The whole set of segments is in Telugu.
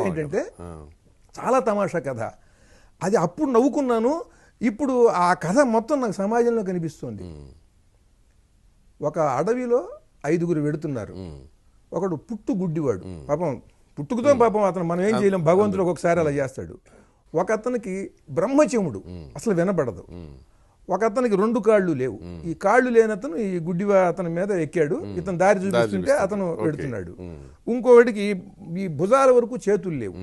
ఏంటంటే చాలా తమాషా కథ. అది అప్పుడు నవ్వుకున్నాను. ఇప్పుడు ఆ కథ మొత్తం నాకు సమాజంలో కనిపిస్తుంది. ఒక అడవిలో 5గురు వెడుతున్నారు. ఒకడు పుట్టు గుడ్డివాడు, పాపం పుట్టుకుతో పాపం అతను మనం ఏం చేయలేం, భగవంతుడు ఒక్కొక్కసారి అలా చేస్తాడు. ఒక అతనికి బ్రహ్మచెముడు, అసలు వినపడదు. ఒక అతనికి 2 కాళ్ళు లేవు. ఈ కాళ్ళు లేనతను ఈ గుడ్డివా అతని మీద ఎక్కాడు. ఇతను దారి చూపిస్తుంటే అతను పెడుతున్నాడు. ఇంకోవాడికి ఈ భుజాల వరకు చేతులు లేవు.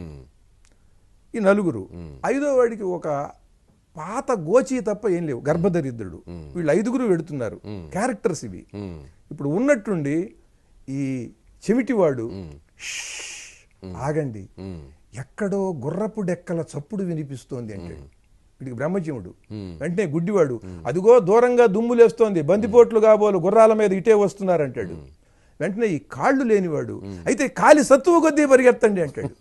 ఈ 4. 5వ వాడికి ఒక పాత గోచి తప్ప ఏం లేవు, గర్భదరిద్రుడు. వీళ్ళు 5గురు వెడుతున్నారు. క్యారెక్టర్స్ ఇవి. ఇప్పుడు ఉన్నట్టుండి ఈ చెమిటివాడు ఆగండి, ఎక్కడో గుర్రపు డెక్కల చప్పుడు వినిపిస్తోంది అంటాడు. వీడికి బ్రహ్మజీవుడు. వెంటనే గుడ్డివాడు, అదిగో దూరంగా దుమ్ములేస్తోంది, బందిపోట్లు కాబోలు గుర్రాల మీద ఇటే వస్తున్నారంటాడు. వెంటనే ఈ కాళ్ళు లేనివాడు, అయితే కాలి సత్తువ కొద్దీ పరిగెత్తండి అంటాడు.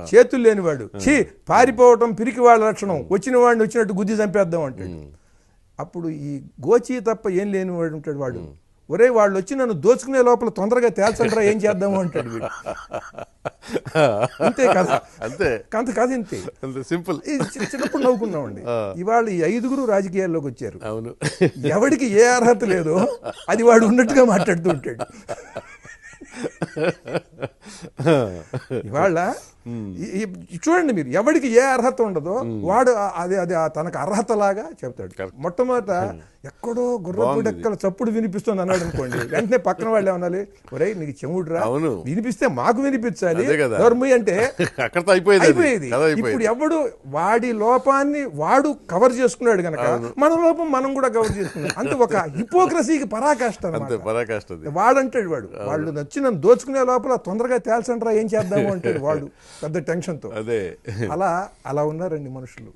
చేతులు లేనివాడు, ఛీ పారిపోవటం పిరికి వాళ్ళ లక్షణం, వచ్చిన వాడిని వచ్చినట్టు గుద్ది చంపేద్దాం అంటాడు. అప్పుడు ఈ గోచి తప్ప ఏం లేనివాడు ఉంటాడు వాడు, ఒరే వాళ్ళు వచ్చి నన్ను దోచుకునే లోపల తొందరగా తేల్చండిరా ఏం చేద్దాము అంటాడు వీడు. అంతే కదా, అంతే కథ ఇంతే సింపుల్. చిన్నప్పుడు నవ్వుకున్నామండి. ఇవాళ ఈ 5గురు రాజకీయాల్లోకి వచ్చారు. అవును, ఎవడికి ఏ అర్హత లేదో అది వాడు ఉన్నట్టుగా మాట్లాడుతూ ఉంటాడు. ఇవాళ చూడండి మీరు, ఎవడికి ఏ అర్హత ఉండదో వాడు అది అది తనకు అర్హత లాగా చెప్తాడు. మొట్టమొదట ఎక్కడో గుర్రపు డెక్కల చప్పుడు వినిపిస్తుంది అన్నాడు అనుకోండి, వెంటనే పక్కన వాళ్ళు ఏమనాలి, ఒరేయ్ నీకు చెవుడురా, వినిపిస్తే మాకు వినిపించాలి, ధర్మి అంటే అయిపోయేది. ఇప్పుడు ఎవడు వాడి లోపాన్ని వాడు కవర్ చేసుకున్నాడు గనక మన లోపం మనం కూడా కవర్ చేసుకున్నాం. అంటే ఒక హిపోక్రసీకి పరాకాష్ట. వాడంటాడు వాడు, వాళ్ళు నచ్చి నన్ను దోచుకునే లోపల తొందరగా తేల్చండిరా ఏం చేద్దాము అంటాడు వాడు పెద్ద టెన్షన్తో. అలా ఉన్నారండి మనుషులు.